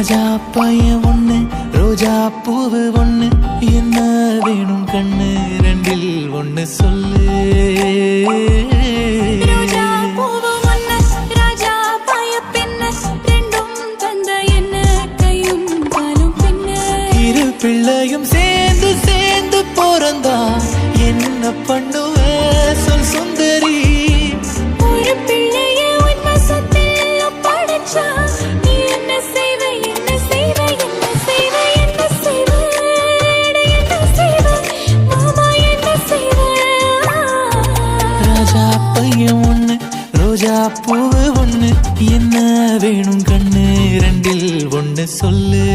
ராஜா பையன் ஒண்ணு ரோஜா பூவு ஒண்ணு என்ன வேணும் கண்ணு ரெண்டில் ஒண்ணு சொல்லு ரோஜா பூவு ஒண்ணு ராஜா பைய பின்ன ரெண்டும் தந்த என்ன கையும் காலும் பின்ன இரு பிள்ளையும் சேர்ந்து சேர்ந்து பிறந்தா என்ன பண்ணுவ சொல் சுந்தரி ஒரு பிள்ளைய உன் வசத்தில் படைச்சா நீ என்ன செய்வ என்ன செய்வ என்ன செய்வ என்ன செய்வ என்ன செய்வ மாமா என்ன செய்வ ராஜா பையன் ஒண்ணு ரோஜா பூவு ஒண்ணு என்ன வேணும் கண்ணு ரெண்டில் ஒண்ணு சொல்லு